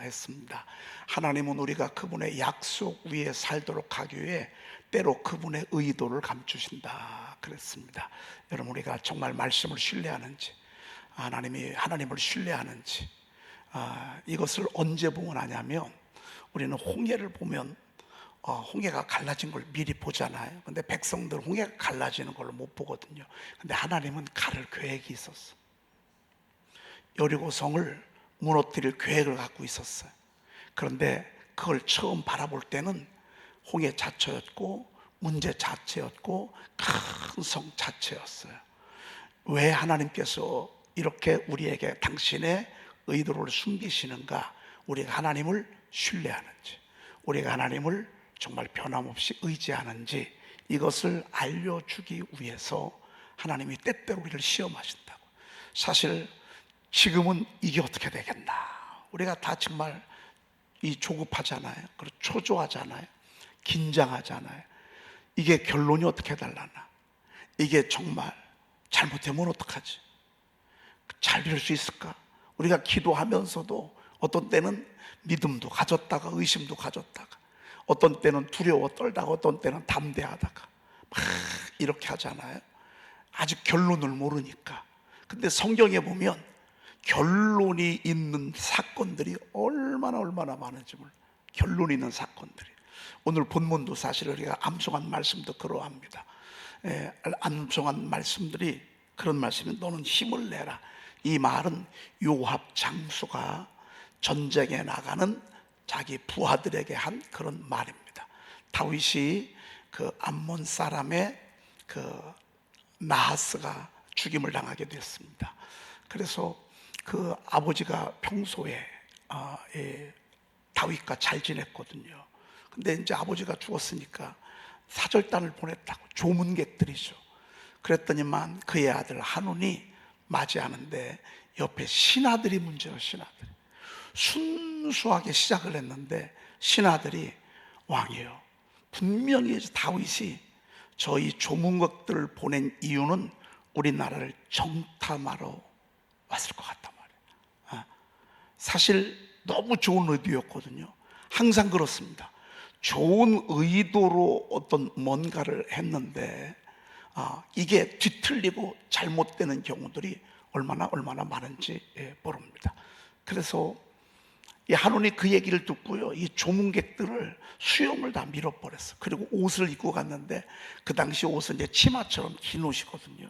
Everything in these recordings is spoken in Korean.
했습니다. 하나님은 우리가 그분의 약속 위에 살도록 하기 위해 때로 그분의 의도를 감추신다 그랬습니다. 여러분, 우리가 정말 말씀을 신뢰하는지, 하나님을 신뢰하는지, 이것을 언제 봉헌하냐면, 우리는 홍해를 보면 홍해가 갈라진 걸 미리 보잖아요. 근데 백성들은 홍해가 갈라지는 걸 못 보거든요. 근데 하나님은 가를 계획이 있었어. 여리고성을 무너뜨릴 계획을 갖고 있었어요. 그런데 그걸 처음 바라볼 때는 홍해 자체였고 문제 자체였고 큰 성 자체였어요. 왜 하나님께서 이렇게 우리에게 당신의 의도를 숨기시는가? 우리가 하나님을 신뢰하는지, 우리가 하나님을 정말 변함없이 의지하는지, 이것을 알려주기 위해서 하나님이 때때로 우리를 시험하신다고. 사실 지금은 이게 어떻게 되겠나, 우리가 다 정말 조급하잖아요. 그리고 초조하잖아요. 긴장하잖아요. 이게 결론이 어떻게 달라나, 이게 정말 잘못되면 어떡하지, 잘 될 수 있을까? 우리가 기도하면서도 어떤 때는 믿음도 가졌다가 의심도 가졌다가, 어떤 때는 두려워 떨다가 어떤 때는 담대하다가 막 이렇게 하잖아요. 아직 결론을 모르니까. 근데 성경에 보면 결론이 있는 사건들이 얼마나 많은지 몰라요. 결론이 있는 사건들이. 오늘 본문도 사실 우리가 암송한 말씀도 그러합니다. 암송한 말씀들이 그런 말씀이, 너는 힘을 내라. 이 말은 요압 장수가 전쟁에 나가는 자기 부하들에게 한 그런 말입니다. 다윗이 그 암몬 사람의 그 나하스가 죽임을 당하게 됐습니다. 그래서 그 아버지가 평소에 다윗과 잘 지냈거든요. 근데 이제 아버지가 죽었으니까 사절단을 보냈다고, 조문객들이죠. 그랬더니만 그의 아들 한운이 맞이하는데 옆에 신하들이 문제예요. 신하들이 순수하게 시작을 했는데, 신하들이 왕이에요, 분명히 다윗이 저희 조문객들을 보낸 이유는 우리나라를 정탐하러 왔을 것 같단 말이에요. 사실 너무 좋은 의도였거든요. 항상 그렇습니다. 좋은 의도로 어떤 뭔가를 했는데 이게 뒤틀리고 잘못되는 경우들이 얼마나 많은지 모릅니다. 그래서 이 한온이 그 얘기를 듣고요, 이 조문객들을 수염을 다 밀어버렸어. 그리고 옷을 입고 갔는데, 그 당시 옷은 이제 치마처럼 긴 옷이거든요.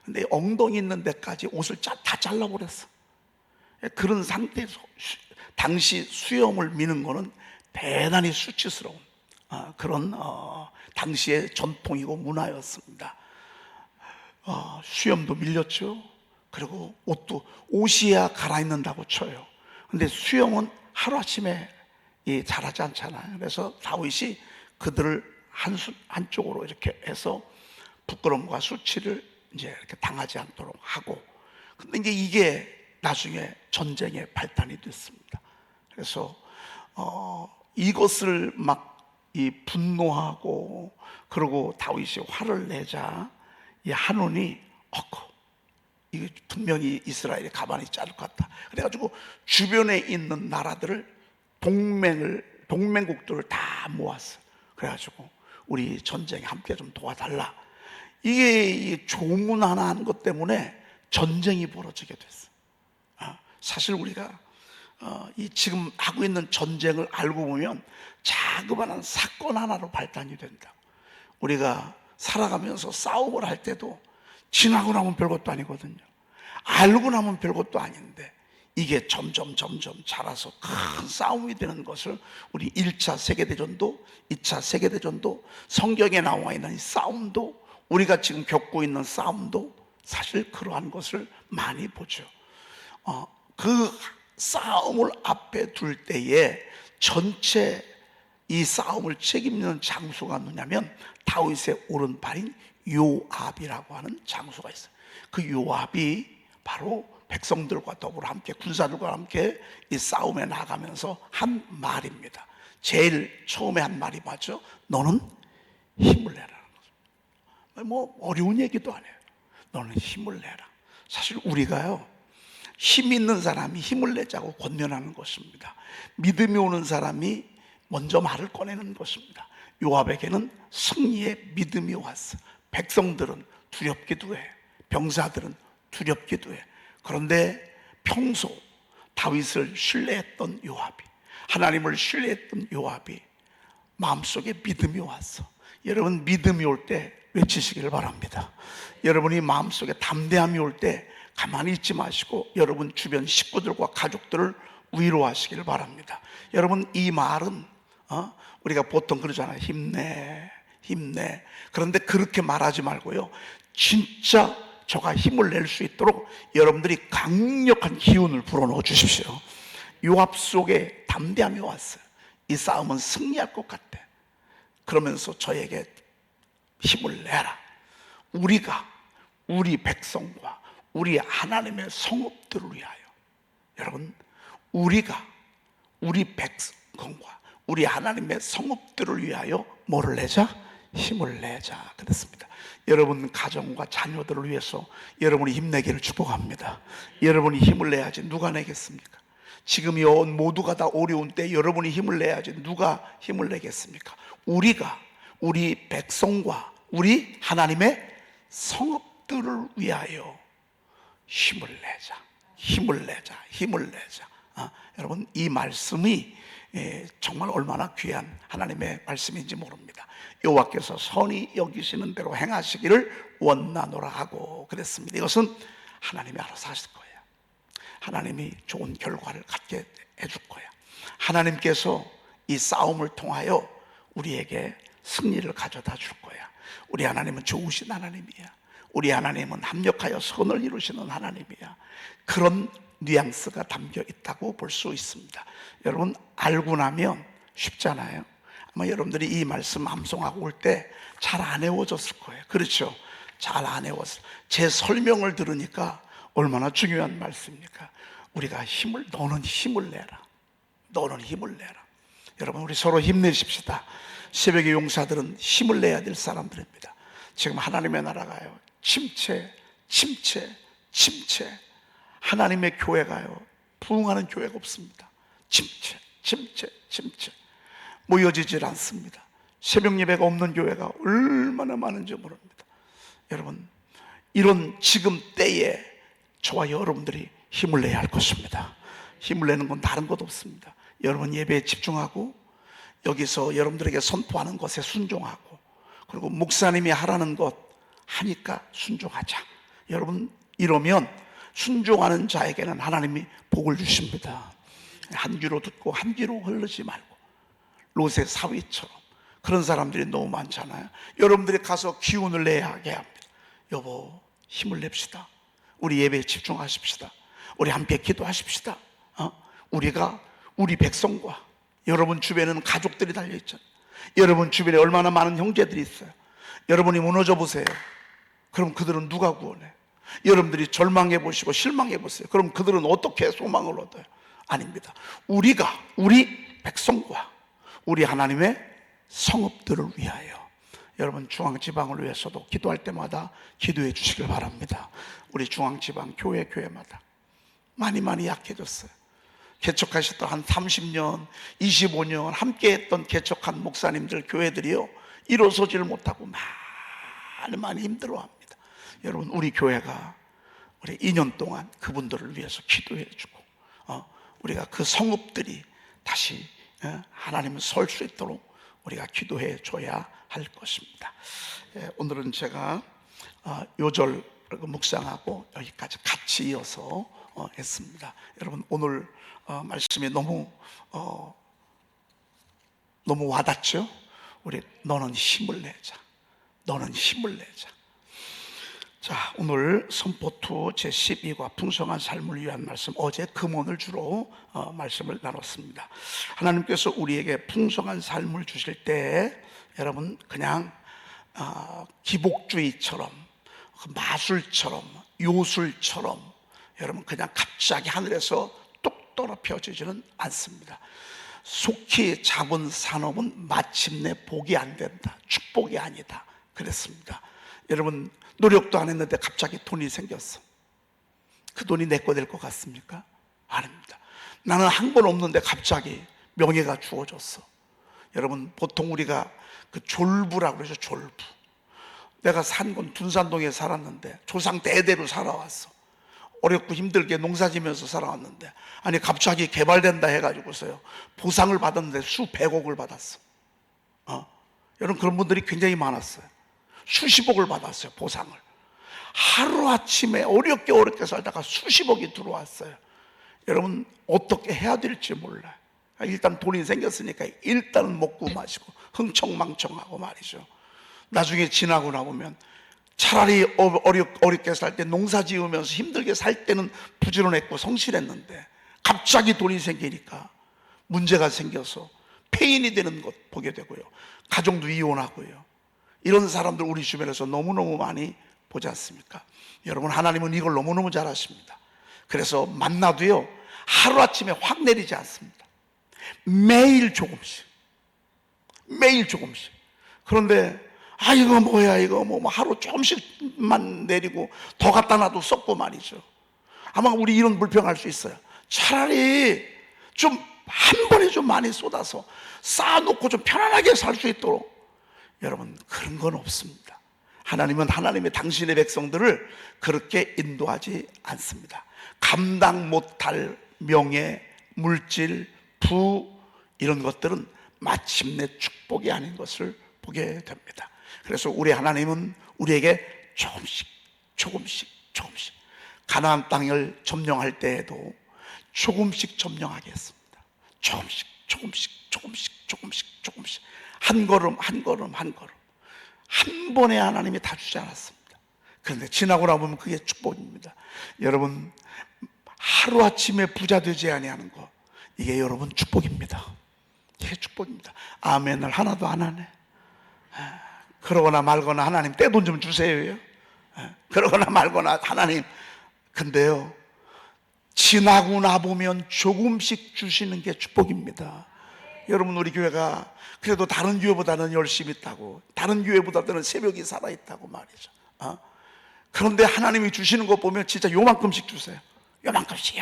근데 엉덩이 있는 데까지 옷을 다 잘라버렸어. 그런 상태에서 당시 수염을 미는 거는 대단히 수치스러운 그런 당시의 전통이고 문화였습니다. 수염도 밀렸죠. 그리고 옷이야 갈아입는다고 쳐요. 근데 수염은 하루아침에 자라지 않잖아요. 그래서 다윗이 그들을 한쪽으로 이렇게 해서 부끄러움과 수치를 이제 이렇게 당하지 않도록 하고, 근데 이제 이게 나중에 전쟁의 발단이 됐습니다. 그래서 이것을 막 분노하고, 그리고 다윗이 화를 내자 이 한온이 이게 분명히 이스라엘이 가만히 있지 않을 것 같다. 그래가지고 주변에 있는 나라들을 동맹국들을 다 모았어. 그래가지고 우리 전쟁에 함께 좀 도와달라. 이게 조문 하나 한 것 때문에 전쟁이 벌어지게 됐어. 사실 우리가 지금 하고 있는 전쟁을 알고 보면 자그마한 사건 하나로 발단이 된다. 우리가 살아가면서 싸움을 할 때도 지나고 나면 별것도 아니거든요. 알고 나면 별것도 아닌데 이게 점점 자라서 큰 싸움이 되는 것을 우리 1차 세계대전도 2차 세계대전도, 성경에 나와 있는 이 싸움도, 우리가 지금 겪고 있는 싸움도 사실 그러한 것을 많이 보죠. 그 싸움을 앞에 둘 때에 전체 이 싸움을 책임지는 장수가 누구냐면 다윗의 오른팔인 요압이라고 하는 장수가 있어요. 그 요압이 바로 백성들과 더불어 함께, 군사들과 함께 이 싸움에 나가면서 한 말입니다. 제일 처음에 한 말이 맞죠? 너는 힘을 내라는 거죠. 뭐 어려운 얘기도 아니에요. 너는 힘을 내라. 사실 우리가요, 힘 있는 사람이 힘을 내자고 권면하는 것입니다. 믿음이 오는 사람이 먼저 말을 꺼내는 것입니다. 요압에게는 승리의 믿음이 왔어. 백성들은 두렵기도 해. 병사들은 두렵기도 해. 그런데 평소 다윗을 신뢰했던 요압이, 하나님을 신뢰했던 요압이 마음속에 믿음이 왔어. 여러분, 믿음이 올 때 외치시기를 바랍니다. 여러분이 마음속에 담대함이 올 때 가만히 있지 마시고 여러분 주변 식구들과 가족들을 위로하시기를 바랍니다. 여러분, 이 말은 우리가 보통 그러잖아요. 힘내, 힘내. 그런데 그렇게 말하지 말고요, 진짜 저가 힘을 낼 수 있도록 여러분들이 강력한 기운을 불어넣어 주십시오. 요압 속에 담대함이 왔어요. 이 싸움은 승리할 것 같아. 그러면서 저에게 힘을 내라. 우리가 우리 백성과 우리 하나님의 성읍들을 위하여, 여러분, 우리가 우리 백성과 우리 하나님의 성읍들을 위하여 뭐를 내자? 힘을 내자 그랬습니다. 여러분 가정과 자녀들을 위해서 여러분이 힘내기를 축복합니다. 여러분이 힘을 내야지 누가 내겠습니까? 지금 이 모두가 다 어려운 때 여러분이 힘을 내야지 누가 힘을 내겠습니까? 우리가 우리 백성과 우리 하나님의 성읍들을 위하여 힘을 내자, 힘을 내자, 힘을 내자. 여러분, 이 말씀이 정말 얼마나 귀한 하나님의 말씀인지 모릅니다. 여호와께서 선히 여기시는 대로 행하시기를 원하노라 하고 그랬습니다. 이것은 하나님이 알아서 하실 거예요. 하나님이 좋은 결과를 갖게 해줄 거야. 하나님께서 이 싸움을 통하여 우리에게 승리를 가져다 줄 거야. 우리 하나님은 좋으신 하나님이야. 우리 하나님은 합력하여 선을 이루시는 하나님이야. 그런 뉘앙스가 담겨 있다고 볼 수 있습니다. 여러분, 알고 나면 쉽잖아요. 아마 여러분들이 이 말씀 암송하고 올 때 잘 안 외워졌을 거예요. 그렇죠? 잘 안 외웠어요. 제 설명을 들으니까 얼마나 중요한 말씀입니까? 우리가 너는 힘을 내라. 너는 힘을 내라. 여러분, 우리 서로 힘내십시다. 새벽의 용사들은 힘을 내야 될 사람들입니다. 지금 하나님의 나라가요, 침체, 침체, 침체. 하나님의 교회가요, 부흥하는 교회가 없습니다. 침체, 침체, 침체. 모여지질 않습니다. 새벽 예배가 없는 교회가 얼마나 많은지 모릅니다. 여러분, 이런 지금 때에 저와 여러분들이 힘을 내야 할 것입니다. 힘을 내는 건 다른 것 없습니다. 여러분 예배에 집중하고 여기서 여러분들에게 선포하는 것에 순종하고, 그리고 목사님이 하라는 것 하니까 순종하자. 여러분, 이러면 순종하는 자에게는 하나님이 복을 주십니다. 한 귀로 듣고 한 귀로 흐르지 말고, 롯의 사위처럼. 그런 사람들이 너무 많잖아요. 여러분들이 가서 기운을 내야 하게 합니다. 여보, 힘을 냅시다. 우리 예배에 집중하십시다. 우리 함께 기도하십시다. 우리가 우리 백성과, 여러분 주변에는 가족들이 달려있잖아요. 여러분 주변에 얼마나 많은 형제들이 있어요. 여러분이 무너져 보세요. 그럼 그들은 누가 구원해? 여러분들이 절망해 보시고 실망해 보세요. 그럼 그들은 어떻게 소망을 얻어요? 아닙니다. 우리가 우리 백성과 우리 하나님의 성읍들을 위하여, 여러분 중앙지방을 위해서도 기도할 때마다 기도해 주시길 바랍니다. 우리 중앙지방 교회마다 많이 약해졌어요. 개척하셨던 한 30년, 25년 함께했던 개척한 목사님들, 교회들이요, 일어서지를 못하고 많이 힘들어합니다. 여러분, 우리 교회가 우리 2년 동안 그분들을 위해서 기도해주고, 우리가 그 성읍들이 다시 하나님을 설 수 있도록 우리가 기도해 줘야 할 것입니다. 오늘은 제가 요절 묵상하고 여기까지 같이 이어서 했습니다. 여러분, 오늘 말씀이 너무 와닿죠? 우리 너는 힘을 내자. 너는 힘을 내자. 자, 오늘 선포2 제12과 풍성한 삶을 위한 말씀, 어제 금원을 주로 말씀을 나눴습니다. 하나님께서 우리에게 풍성한 삶을 주실 때 여러분 그냥 기복주의처럼, 마술처럼, 요술처럼 여러분 그냥 갑자기 하늘에서 뚝 떨어져지지는 않습니다. 속히 잡은 산업은 마침내 복이 안 된다, 축복이 아니다 그랬습니다. 여러분, 노력도 안 했는데 갑자기 돈이 생겼어. 그 돈이 내 거 될 것 같습니까? 아닙니다. 나는 한 번 없는데 갑자기 명예가 주어졌어. 여러분, 보통 우리가 그 졸부라고 그러죠. 졸부. 내가 산 건 둔산동에 살았는데 조상 대대로 살아왔어. 어렵고 힘들게 농사지면서 살아왔는데, 아니 갑자기 개발된다 해가지고서요 보상을 받았는데 수백억을 받았어. 여러분, 그런 분들이 굉장히 많았어요. 수십억을 받았어요, 보상을. 하루아침에 어렵게 살다가 수십억이 들어왔어요. 여러분, 어떻게 해야 될지 몰라요. 일단 돈이 생겼으니까 일단은 먹고 마시고 흥청망청하고 말이죠. 나중에 지나고 나보면 차라리 어렵게 살 때, 농사 지으면서 힘들게 살 때는 부지런했고 성실했는데 갑자기 돈이 생기니까 문제가 생겨서 폐인이 되는 것 보게 되고요, 가정도 이혼하고요. 이런 사람들 우리 주변에서 너무너무 많이 보지 않습니까? 여러분, 하나님은 이걸 너무너무 잘 아십니다. 그래서 만나도요 하루아침에 확 내리지 않습니다. 매일 조금씩. 그런데 이거 뭐야, 이거 뭐 하루 조금씩만 내리고 더 갖다 놔도 썩고 말이죠. 아마 우리 이런 불평할 수 있어요. 차라리 좀 한 번에 좀 많이 쏟아서 쌓아놓고 좀 편안하게 살 수 있도록. 여러분, 그런 건 없습니다. 하나님은 하나님의 당신의 백성들을 그렇게 인도하지 않습니다. 감당 못할 명예, 물질, 부, 이런 것들은 마침내 축복이 아닌 것을 보게 됩니다. 그래서 우리 하나님은 우리에게 조금씩 가나안 땅을 점령할 때에도 조금씩 점령하게 했습니다. 조금씩 한 걸음 한 번에 하나님이 다 주지 않았습니다. 그런데 지나고 나보면 그게 축복입니다. 여러분, 하루아침에 부자 되지 아니하는 거, 이게 여러분 축복입니다. 이게 축복입니다. 아멘을 하나도 안 하네. 그러거나 말거나 하나님 떼돈 좀 주세요. 그러거나 말거나 하나님. 근데요, 지나고 나보면 조금씩 주시는 게 축복입니다. 여러분, 우리 교회가 그래도 다른 교회보다는 열심히 있다고, 다른 교회보다는 새벽이 살아있다고 말이죠. 그런데 하나님이 주시는 거 보면 진짜 요만큼씩 주세요. 요만큼씩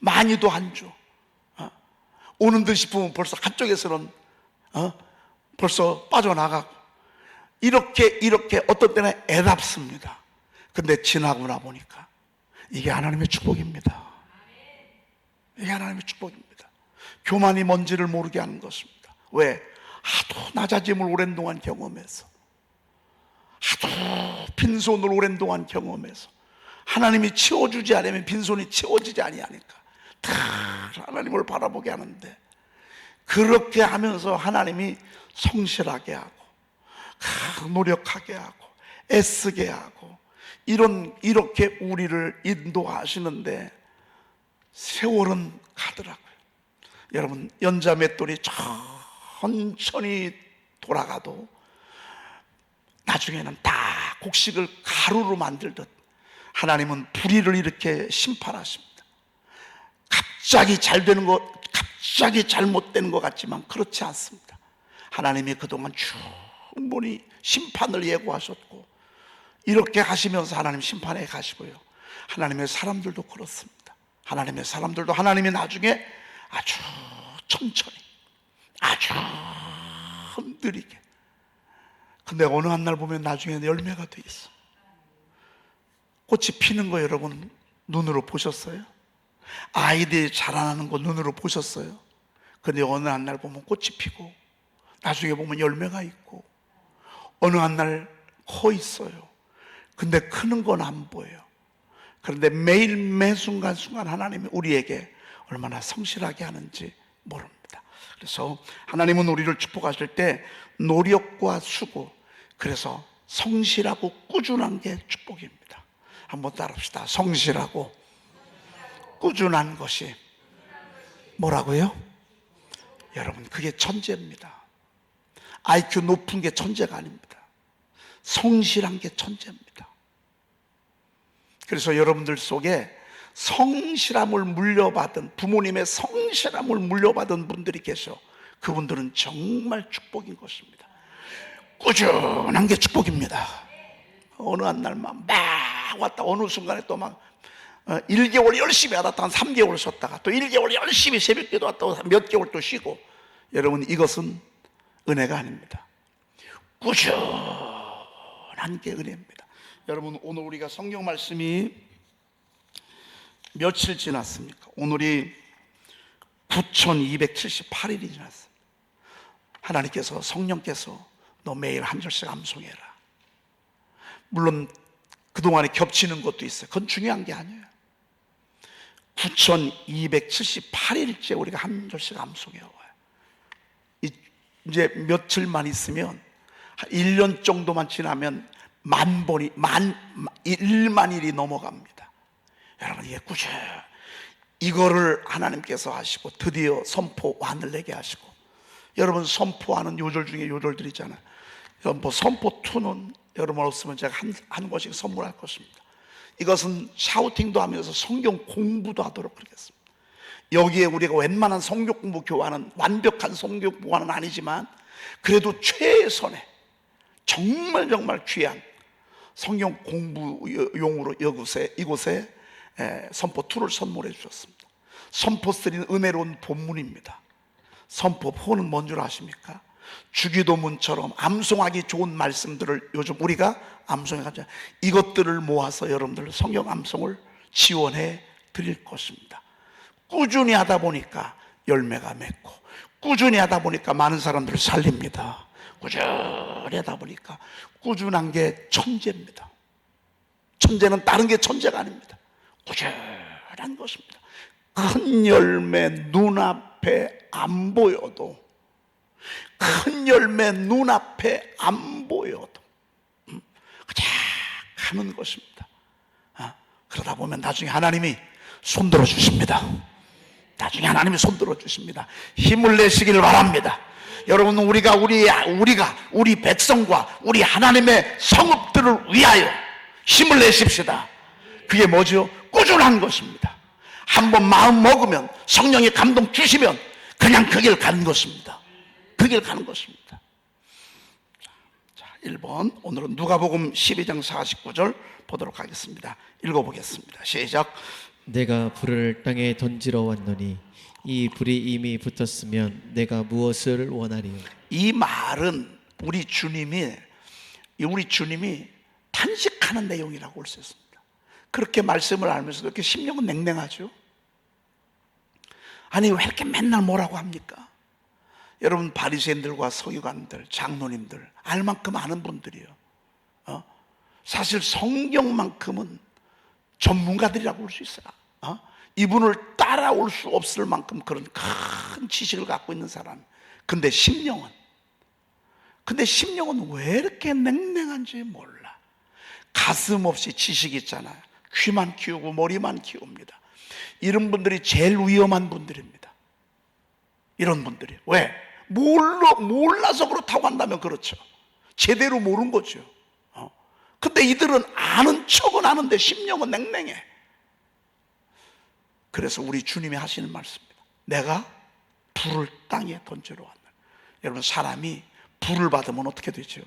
많이도 안 줘. 오는 듯 싶으면 벌써 한쪽에서는 벌써 빠져나가고, 이렇게 어떤 때는 애답습니다. 근데 지나고 나 보니까 이게 하나님의 축복입니다. 이게 하나님의 축복입니다. 교만이 뭔지를 모르게 하는 것입니다. 왜? 하도 낮아짐을 오랜 동안 경험해서, 하도 빈손을 오랜 동안 경험해서, 하나님이 채워주지 않으면 빈손이 채워지지 아니하니까 다 하나님을 바라보게 하는데, 그렇게 하면서 하나님이 성실하게 하고 노력하게 하고 애쓰게 하고 이렇게 우리를 인도하시는데 세월은 가더라고요. 여러분, 연자 맷돌이 천천히 돌아가도 나중에는 다 곡식을 가루로 만들듯 하나님은 불의를 이렇게 심판하십니다. 갑자기 잘 되는 것, 갑자기 잘못되는 것 같지만 그렇지 않습니다. 하나님이 그동안 충분히 심판을 예고하셨고, 이렇게 하시면서 하나님 심판에 가시고요. 하나님의 사람들도 그렇습니다. 하나님의 사람들도 하나님이 나중에 아주 천천히, 아주 느리게, 근데 어느 한 날 보면 나중에 열매가 돼 있어. 꽃이 피는 거 여러분 눈으로 보셨어요? 아이들이 자라나는 거 눈으로 보셨어요? 근데 어느 한 날 보면 꽃이 피고 나중에 보면 열매가 있고, 어느 한 날 커 있어요. 근데 크는 건 안 보여요. 그런데 매일 매 순간순간 하나님이 우리에게 얼마나 성실하게 하는지 모릅니다. 그래서 하나님은 우리를 축복하실 때 노력과 수고, 그래서 성실하고 꾸준한 게 축복입니다. 한번 따라합시다. 성실하고 꾸준한 것이 뭐라고요? 여러분, 그게 천재입니다. IQ 높은 게 천재가 아닙니다. 성실한 게 천재입니다. 그래서 여러분들 속에 성실함을 물려받은, 부모님의 성실함을 물려받은 분들이 계셔. 그분들은 정말 축복인 것입니다. 꾸준한 게 축복입니다. 어느 한 날만 막 왔다 어느 순간에 또 막 1개월 열심히 하다가 한 3개월 쉬었다가 또 1개월 열심히 새벽기도 왔다가 몇 개월 또 쉬고. 여러분, 이것은 은혜가 아닙니다. 꾸준한 게 은혜입니다. 여러분, 오늘 우리가 성경 말씀이 며칠 지났습니까? 오늘이 9278일이 지났습니다. 하나님께서, 성령께서 너 매일 한 절씩 암송해라. 물론 그동안에 겹치는 것도 있어요. 그건 중요한 게 아니에요. 9278일째 우리가 한 절씩 암송해와요. 이제 며칠만 있으면 한 1년 정도만 지나면 1만 일이 넘어갑니다. 여러분, 이게 꾸준히 이거를 하나님께서 하시고 드디어 선포완을 내게 하시고, 여러분 선포하는 요절 중에 요절들이 있잖아요. 여러분, 선포2는 여러분 없으면 제가 한 권씩 선물할 것입니다. 이것은 샤우팅도 하면서 성경 공부도 하도록 그러겠습니다. 여기에 우리가 웬만한 성경 공부 교환은, 완벽한 성경 공부는 아니지만 그래도 최선의 정말 귀한 성경 공부용으로 이곳에 선포2를 선물해 주셨습니다. 선포3는 은혜로운 본문입니다. 선포4는 뭔 줄 아십니까? 주기도문처럼 암송하기 좋은 말씀들을 요즘 우리가 암송해가지고 이것들을 모아서 여러분들 성경 암송을 지원해 드릴 것입니다. 꾸준히 하다 보니까 열매가 맺고, 꾸준히 하다 보니까 많은 사람들을 살립니다. 꾸준히 하다 보니까, 꾸준한 게 천재입니다. 천재는 다른 게 천재가 아닙니다. 꾸준한 것입니다. 큰 열매 눈앞에 안 보여도, 큰 열매 눈앞에 안 보여도 그냥 가는 것입니다. 그러다 보면 나중에 하나님이 손들어 주십니다. 나중에 하나님이 손들어 주십니다. 힘을 내시길 바랍니다. 여러분, 우리 백성과 우리 하나님의 성읍들을 위하여 힘을 내십시다. 그게 뭐죠? 꾸준한 것입니다. 한번 마음 먹으면, 성령의 감동 주시면 그냥 그 길 가는 것입니다. 그 길 가는 것입니다. 자, 1번, 오늘은 누가복음 12장 49절 보도록 하겠습니다. 읽어보겠습니다. 시작. 내가 불을 땅에 던지러 왔노니 이 불이 이미 붙었으면 내가 무엇을 원하리요? 이 말은 우리 주님이 탄식하는 내용이라고 볼 수 있습니다. 그렇게 말씀을 알면서도 이렇게 심령은 냉랭하죠. 아니, 왜 이렇게 맨날 뭐라고 합니까? 여러분, 바리새인들과 서기관들, 장로님들, 알 만큼 아는 분들이요. 사실 성경만큼은 전문가들이라고 볼 수 있어요. 이분을 따라올 수 없을 만큼 그런 큰 지식을 갖고 있는 사람. 근데 심령은 왜 이렇게 냉랭한지 몰라. 가슴 없이 지식이 있잖아요. 귀만 키우고 머리만 키웁니다. 이런 분들이 제일 위험한 분들입니다. 이런 분들이. 왜? 몰라서 그렇다고 한다면 그렇죠. 제대로 모르는 거죠. 근데 이들은 아는 척은 아는데 심령은 냉랭해. 그래서 우리 주님이 하시는 말씀입니다. 내가 불을 땅에 던지러 왔다. 여러분, 사람이 불을 받으면 어떻게 되죠?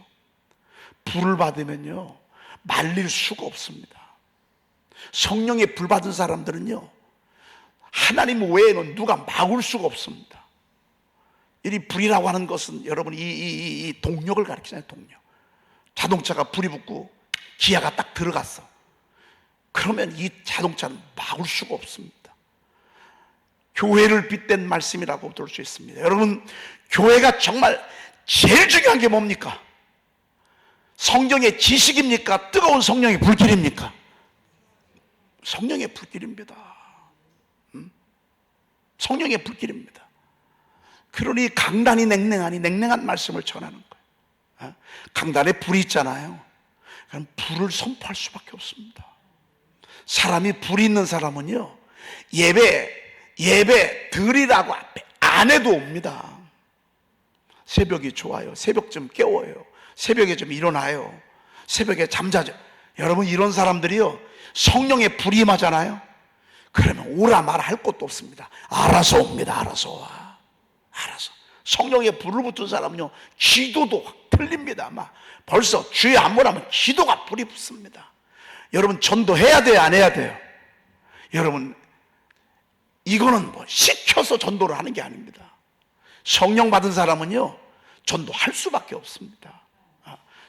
불을 받으면요, 말릴 수가 없습니다. 성령에 불 받은 사람들은요, 하나님 외에는 누가 막을 수가 없습니다. 이 불이라고 하는 것은 여러분, 이 동력을 가리키잖아요. 동력. 자동차가 불이 붙고 기아가 딱 들어갔어. 그러면 이 자동차는 막을 수가 없습니다. 교회를 빗댄 말씀이라고 볼 수 있습니다. 여러분, 교회가 정말 제일 중요한 게 뭡니까? 성경의 지식입니까? 뜨거운 성령의 불길입니까? 성령의 불길입니다. 성령의 불길입니다. 그러니 강단이 냉랭하니 냉랭한 말씀을 전하는 거예요. 강단에 불이 있잖아요. 그럼 불을 선포할 수밖에 없습니다. 사람이 불이 있는 사람은요, 예배 드리라고 앞에 안 해도 옵니다. 새벽이 좋아요. 새벽 좀 깨워요. 새벽에 좀 일어나요. 새벽에 잠자죠. 여러분, 이런 사람들이요, 성령에 불이 임하잖아요. 그러면 오라 마라 할 것도 없습니다. 알아서 옵니다. 알아서 와. 알아서. 성령에 불을 붙은 사람은요, 기도도 틀립니다. 막 벌써 주에 한 번 하면 기도가 불이 붙습니다. 여러분, 전도해야 돼요? 안 해야 돼요? 여러분, 이거는 뭐 시켜서 전도를 하는 게 아닙니다. 성령 받은 사람은요, 전도할 수밖에 없습니다.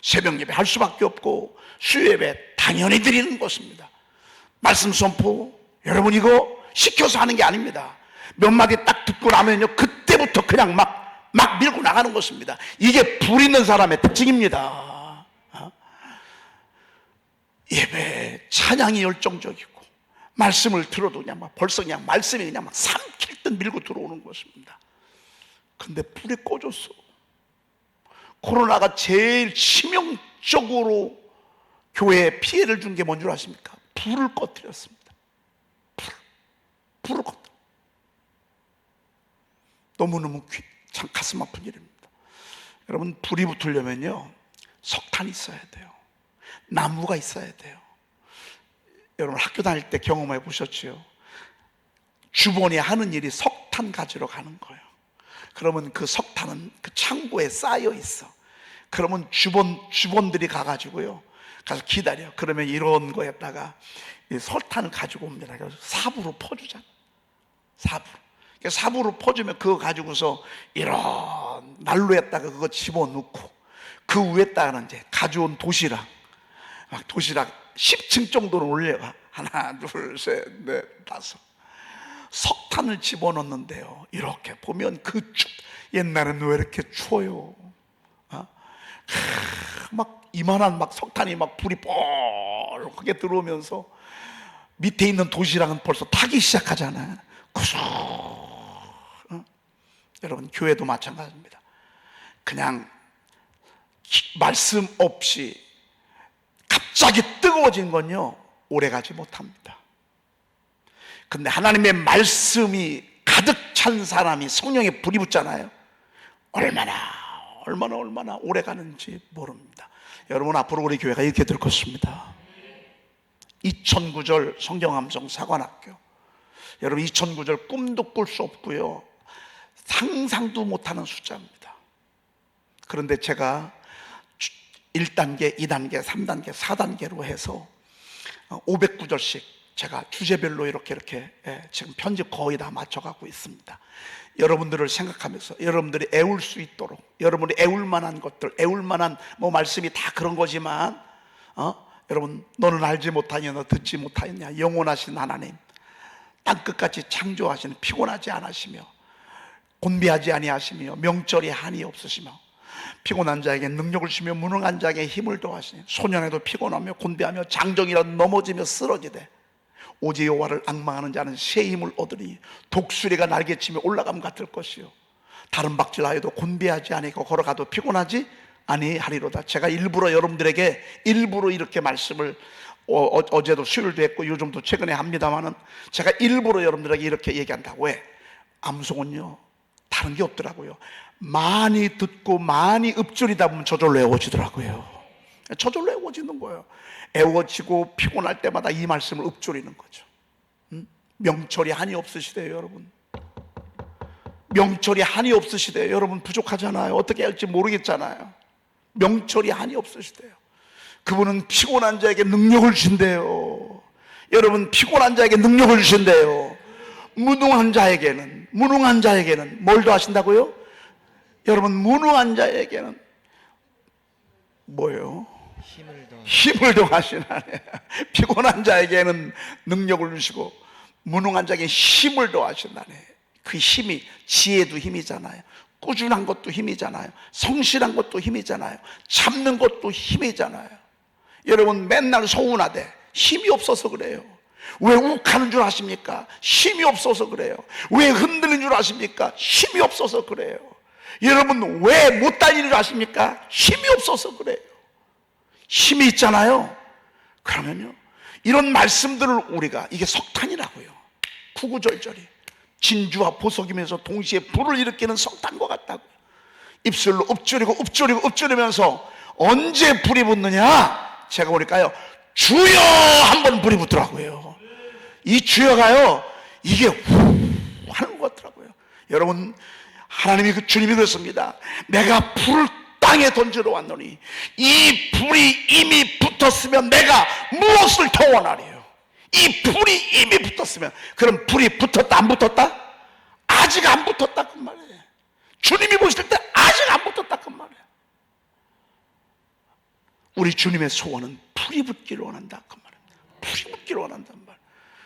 새벽 예배 할 수밖에 없고, 수요 예배 당연히 드리는 것입니다. 말씀 선포, 여러분 이거 시켜서 하는 게 아닙니다. 몇 마디 딱 듣고 나면요, 그때부터 그냥 막 밀고 나가는 것입니다. 이게 불 있는 사람의 특징입니다. 예배 찬양이 열정적이고, 말씀을 들어도 그냥 벌써 그냥 말씀이 그냥 삼킬 듯 밀고 들어오는 것입니다. 근데 불이 꺼졌어. 코로나가 제일 치명적으로 교회에 피해를 준 게 뭔 줄 아십니까? 불을 꺼뜨렸습니다. 불을 꺼뜨려. 너무너무 참 가슴 아픈 일입니다. 여러분, 불이 붙으려면요, 석탄이 있어야 돼요. 나무가 있어야 돼요. 여러분 학교 다닐 때 경험해 보셨죠? 주번이 하는 일이 석탄 가지러 가는 거예요. 그러면 그 석탄은 그 창고에 쌓여 있어. 그러면 주번들이 가가지고요, 가서 기다려. 그러면 이런 거에다가 설탕을 가지고 옵니다. 그래서 삽으로 퍼주잖아. 삽으로 퍼주면 그거 가지고서 이런 난로에다가 그거 집어넣고, 그 위에다가는 이제 가져온 도시락 10층 정도로 올려가. 하나, 둘, 셋, 넷, 다섯. 석탄을 집어넣는데요, 이렇게 보면 옛날에는 왜 이렇게 추워요? 막 이만한 석탄이 불이 뻘겋게 들어오면서 밑에 있는 도시락은 벌써 타기 시작하잖아요. 여러분, 교회도 마찬가지입니다. 그냥 말씀 없이 갑자기 뜨거워진 건요, 오래가지 못합니다. 근데 하나님의 말씀이 가득 찬 사람이 성령에 불이 붙잖아요. 얼마나 오래 가는지 모릅니다. 여러분, 앞으로 우리 교회가 이렇게 될 것입니다. 2009절 성경함성 사관학교, 여러분 2009절 꿈도 꿀 수 없고요, 상상도 못하는 숫자입니다. 그런데 제가 1단계, 2단계, 3단계, 4단계로 해서 509절씩 제가 주제별로 이렇게 지금 편집 거의 다 맞춰가고 있습니다. 여러분들을 생각하면서 여러분들이 애울 수 있도록, 여러분이 애울 만한 것들, 애울 만한 말씀이 다 그런 거지만, 여러분, 너는 알지 못하냐, 너 듣지 못하였냐, 영원하신 하나님, 땅끝까지 창조하시는, 피곤하지 않으시며 곤비하지 아니하시며 명철이 한이 없으시며 피곤한 자에게 능력을 주시며 무능한 자에게 힘을 더하시니 소년에도 피곤하며 곤비하며 장정이라도 넘어지며 쓰러지되 오직 여호와를 앙망하는 자는 새 힘을 얻으니 독수리가 날개치며 올라감 같을 것이요 다른 박질하여도 곤비하지 아니고 걸어가도 피곤하지 아니하리로다. 제가 일부러 여러분들에게 이렇게 말씀을 어제도 수요일도 했고 요즘도 최근에 합니다만은 제가 일부러 여러분들에게 이렇게 얘기한다고 해. 암송은요 다른 게 없더라고요. 많이 듣고 많이 읊조리다 보면 저절로 애워지더라고요. 저절로 애워지는 거예요. 애워지고 피곤할 때마다 이 말씀을 읊조리는 거죠. 명철이 한이 없으시대요, 여러분. 명철이 한이 없으시대요. 여러분 부족하잖아요. 어떻게 할지 모르겠잖아요. 명철이 한이 없으시대요. 그분은 피곤한 자에게 능력을 주신대요. 여러분, 피곤한 자에게 능력을 주신대요. 무능한 자에게는 뭘 더하신다고요? 여러분, 무능한 자에게는 뭐예요? 힘을 더하시나네. 피곤한 자에게는 능력을 주시고 무능한 자에게 힘을 더하신다네. 그 힘이 지혜도 힘이잖아요. 꾸준한 것도 힘이잖아요. 성실한 것도 힘이잖아요. 참는 것도 힘이잖아요. 여러분, 맨날 서운하대. 힘이 없어서 그래요. 왜 욱하는 줄 아십니까? 힘이 없어서 그래요. 왜 흔들리는 줄 아십니까? 힘이 없어서 그래요. 여러분, 왜 못 다니는 줄 아십니까? 힘이 없어서 그래요. 힘이 있잖아요. 그러면요, 이런 말씀들을 우리가, 이게 석탄이라고요. 구구절절이 진주와 보석이면서 동시에 불을 일으키는 석탄과 같다고요. 입술로 읊조리면서 언제 불이 붙느냐? 제가 보니까요, 주여 한번 불이 붙더라고요. 이 주여가요, 이게 후 하는 것 같더라고요. 여러분, 하나님이 주님이 그렇습니다. 내가 불을 땅에 던지러 왔노니 이 불이 이미 붙었으면 내가 무엇을 더 원하리요? 이 불이 이미 붙었으면, 그럼 불이 붙었다 안 붙었다? 아직 안 붙었다 그 말이에요. 주님이 보실 때 아직 안 붙었다 그 말이에요. 우리 주님의 소원은 불이 붙기를 원한다 그 말입니다. 불이 붙기를 원한단 말이에요.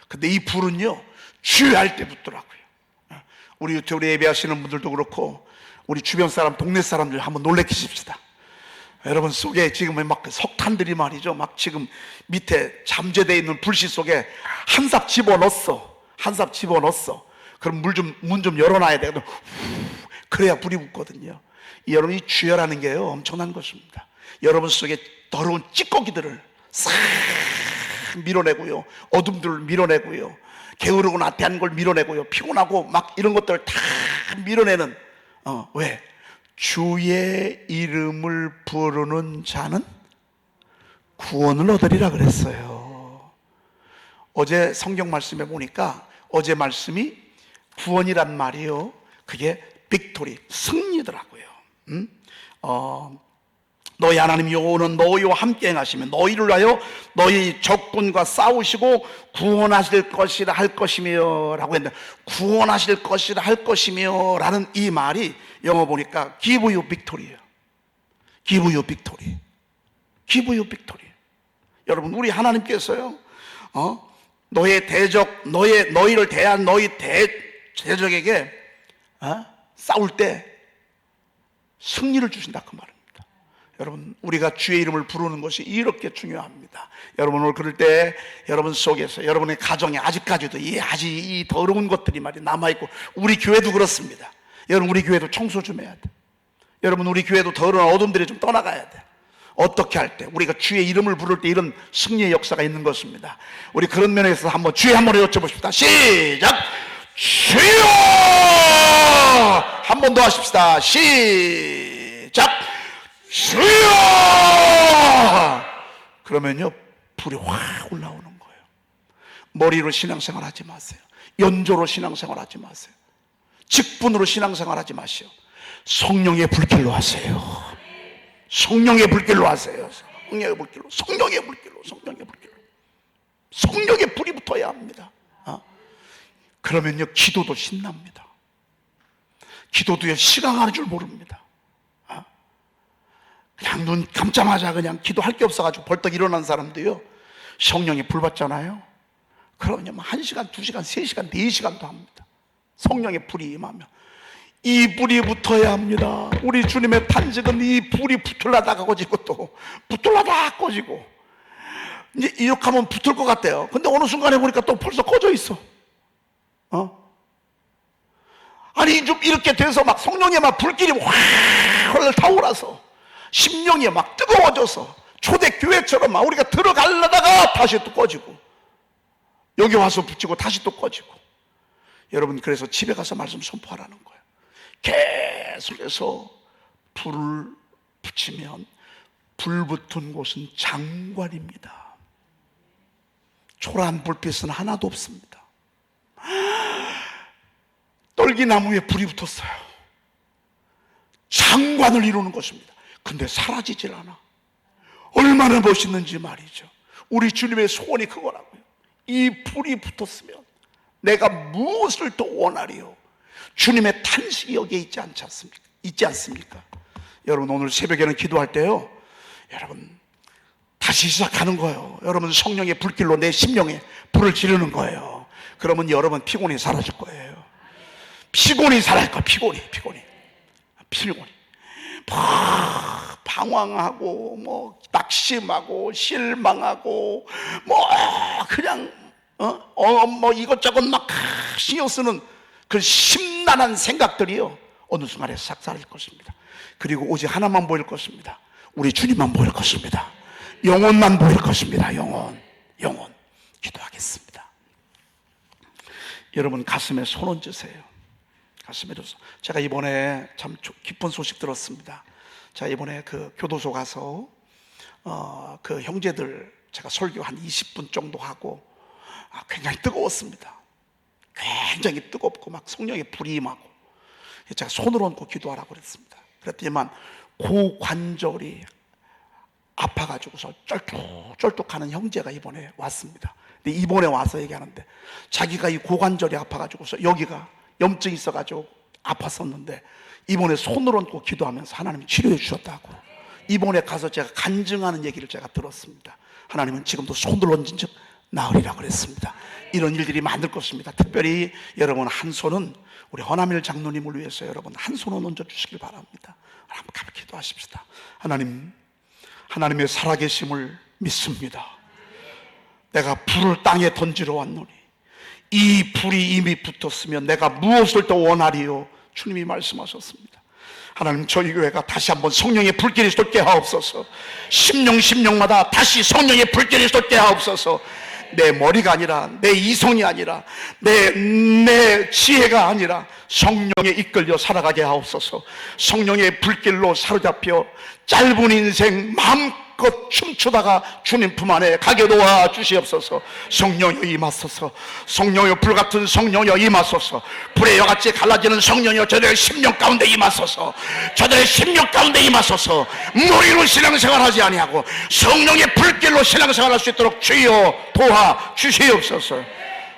근데 이 불은요, 주의할 때 붙더라고요. 우리 유튜브에 예배하시는 분들도 그렇고 우리 주변 사람, 동네 사람들 한번 놀래키십시다. 여러분 속에 지금 막 석탄들이 말이죠, 막 지금 밑에 잠재되어 있는 불씨 속에 한 삽 집어넣었어. 한 삽 집어넣었어. 그럼 문 좀 열어놔야 돼. 그래야 불이 붙거든요. 여러분, 이 주여라는 게요, 엄청난 것입니다. 여러분 속에 더러운 찌꺼기들을 싹 밀어내고요, 어둠들을 밀어내고요, 게으르고 나태한 걸 밀어내고요, 피곤하고 막 이런 것들을 다 밀어내는, 왜? 주의 이름을 부르는 자는 구원을 얻으리라 그랬어요. 어제 성경 말씀에 보니까 어제 말씀이 구원이란 말이요, 그게 빅토리, 승리더라고요. 너희 하나님 여호와는 너희와 함께 행하시며 너희를 위하여 너희 적군과 싸우시고 구원하실 것이라 할 것이며 라고 했는데, 구원하실 것이라 할 것이며 라는 이 말이 영어 보니까 give you victory예요. give you victory. give you victory. 여러분, 우리 하나님께서요, 너의 대적, 너희를 대한 너희 대적에게 싸울 때 승리를 주신다 그 말입니다. 여러분, 우리가 주의 이름을 부르는 것이 이렇게 중요합니다. 여러분, 오늘 그럴 때 여러분 속에서, 여러분의 가정에 아직까지도 아직 이 더러운 것들이 말이 남아있고, 우리 교회도 그렇습니다. 여러분, 우리 교회도 청소 좀 해야 돼. 여러분, 우리 교회도 더러운 어둠들이 좀 떠나가야 돼. 어떻게 할 때? 우리가 주의 이름을 부를 때 이런 승리의 역사가 있는 것입니다. 우리 그런 면에서 한번 주의 한번 여쭤보십시다. 시작! 주여! 한 번 더 하십시다. 시작! 주여! 그러면요, 불이 확 올라오는 거예요. 머리로 신앙생활 하지 마세요. 연조로 신앙생활 하지 마세요. 직분으로 신앙생활 하지 마시오. 성령의 불길로 하세요. 성령의 불길로 하세요. 성령의 불길로, 성령의 불길로, 성령의 불길로. 성령의 불이 붙어야 합니다. 그러면요, 기도도 신납니다. 기도도요, 시간 가는 줄 모릅니다. 그냥 눈 감자마자 그냥 기도할 게 없어가지고 벌떡 일어난 사람도요, 성령이 불 받잖아요. 그러면 1시간, 2시간, 3시간, 4시간도 합니다. 성령의 불이 임하면. 이 불이 붙어야 합니다. 우리 주님의 탄식은 이 불이 붙으려다가 꺼지고 또 붙으려다가 꺼지고, 이제 이렇게 하면 붙을 것 같아요. 근데 어느 순간에 보니까 또 벌써 꺼져 있어. 아니, 좀 이렇게 돼서 막 성령의 막 불길이 확 타올라서 심령이 막 뜨거워져서 초대교회처럼 막 우리가 들어가려다가 다시 또 꺼지고, 여기 와서 붙이고 다시 또 꺼지고. 여러분, 그래서 집에 가서 말씀 선포하라는 거예요. 계속해서 불을 붙이면 불 붙은 곳은 장관입니다. 초라한 불빛은 하나도 없습니다. 떨기나무에 불이 붙었어요. 장관을 이루는 것입니다. 근데 사라지질 않아. 얼마나 멋있는지 말이죠. 우리 주님의 소원이 그거라고요. 이 불이 붙었으면 내가 무엇을 또 원하리요? 주님의 탄식이 여기에 있지 않습니까? 여러분, 오늘 새벽에는 기도할 때요, 여러분 다시 시작하는 거예요. 여러분, 성령의 불길로 내 심령에 불을 지르는 거예요. 그러면 여러분 피곤이 사라질 거예요. 피곤이 사라질 거예요. 피곤이 방황하고 뭐 낙심하고 실망하고 뭐 그냥 뭐 이것저것 막 신경 쓰는 그 심란한 생각들이요, 어느 순간에 싹 사라질 것입니다. 그리고 오직 하나만 보일 것입니다. 우리 주님만 보일 것입니다. 영혼만 보일 것입니다. 영혼. 기도하겠습니다. 여러분, 가슴에 손 얹으세요. 가슴에 얹어서. 제가 이번에 참 기쁜 소식 들었습니다. 제가 이번에 그 교도소 가서 그 형제들 제가 설교 한 20분 정도 하고, 굉장히 뜨거웠습니다. 굉장히 뜨겁고 막 성령의 불이 임하고, 제가 손을 얹고 기도하라고 그랬습니다. 그랬더니만 고관절이 아파가지고서 쩔뚝쩔뚝하는 형제가 이번에 왔습니다. 근데 이번에 와서 얘기하는데 자기가 이 고관절이 아파가지고서 여기가 염증이 있어가지고 아팠었는데 이번에 손을 얹고 기도하면서 하나님이 치료해 주셨다고. 이번에 가서 제가 간증하는 얘기를 제가 들었습니다. 하나님은 지금도 손을 얹은 즉 나으리라 그랬습니다. 이런 일들이 많을 것입니다. 특별히 여러분 한 손은 우리 허남일 장로님을 위해서 여러분 한 손을 얹어 주시길 바랍니다. 한번 가볍게 기도하십시다. 하나님, 하나님의 살아계심을 믿습니다. 내가 불을 땅에 던지러 왔노니 이 불이 이미 붙었으면 내가 무엇을 더 원하리요? 주님이 말씀하셨습니다. 하나님, 저희 교회가 다시 한번 성령의 불길이 쏟게 하옵소서. 심령마다 다시 성령의 불길이 쏟게 하옵소서. 내 머리가 아니라, 내 이성이 아니라, 내 지혜가 아니라 성령에 이끌려 살아가게 하옵소서. 성령의 불길로 사로잡혀 짧은 인생 마음껏 춤추다가 주님 품 안에 가게 도와 주시옵소서. 성령여 임하소서. 성령여 불같은 성령여 임하소서. 불의 여같이 갈라지는 성령여 저들의 심령 가운데 임하소서. 저들의 심령 가운데 임하소서. 무리로 신앙생활하지 아니하고 성령의 불길로 신앙생활할 수 있도록 주여 도와 주시옵소서.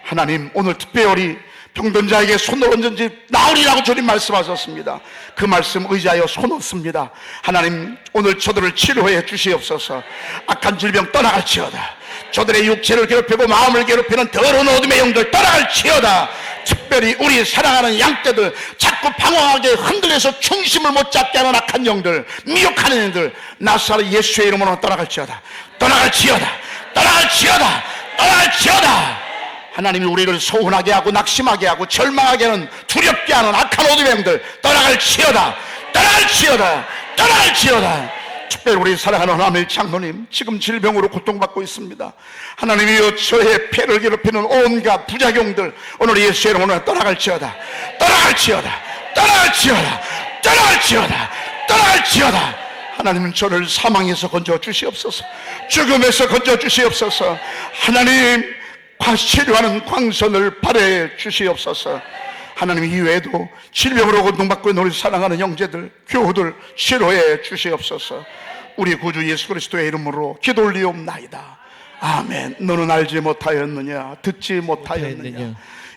하나님, 오늘 특별히 병든 자에게 손을 얹은 집 나으리라고 주님 말씀하셨습니다. 그 말씀 의지하여 손 얹습니다. 하나님, 오늘 저들을 치료해 주시옵소서. 악한 질병 떠나갈지어다. 저들의 육체를 괴롭히고 마음을 괴롭히는 더러운 어둠의 영들 떠나갈지어다. 특별히 우리 사랑하는 양떼들, 자꾸 방황하게 흔들려서 중심을 못 잡게 하는 악한 영들, 미혹하는 영들, 나사렛 예수의 이름으로 떠나갈지어다. 떠나갈지어다. 떠나갈지어다. 떠나갈지어다. 하나님이 우리를 소원하게 하고 낙심하게 하고 절망하게 하는, 두렵게 하는 악한 어둠의 영들 떠나갈지어다. 떠나갈지어다. 떠나갈지어다. 특별히 우리 사랑하는 하나님의 장로님, 지금 질병으로 고통받고 있습니다. 하나님이여, 저의 폐를 괴롭히는 온갖 부작용들 오늘 예수의 이름으로 떠나갈지어다. 떠나갈지어다. 떠나갈지어다. 떠나갈지어다. 떠나갈지어다. 하나님은 저를 사망에서 건져 주시옵소서. 죽음에서 건져 주시옵소서. 하나님, 치료하는 광선을 발해 주시옵소서. 하나님, 이외에도 질병으로 고통받고 있는 우리 사랑하는 형제들, 교우들 치료해 주시옵소서. 우리 구주 예수 그리스도의 이름으로 기도 올리옵나이다. 아멘. 너는 알지 못하였느냐, 듣지 못하였느냐,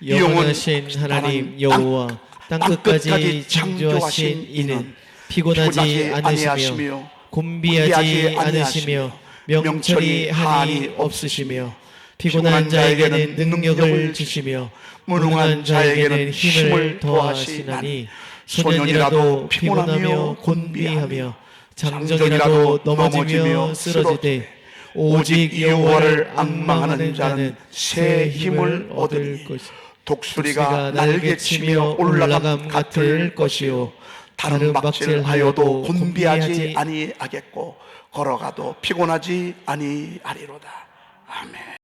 영원하신 하나님 여호와 땅끝까지 창조하신 이는 피곤하지 않으시며 곤비하지 않으시며 명철이 한이 없으시며 피곤한 자에게는 능력을 주시며 무능한 자에게는 힘을 더하시나니 소년이라도 피곤하며 곤비하며 장정이라도 넘어지며 쓰러지되 오직 여호와를 앙망하는 자는 새 힘을 얻을 것이요 독수리가 날개치며 올라감 같을 것이요 다른 박질하여도 곤비하지 아니하겠고 걸어가도 피곤하지 아니하리로다. 아멘.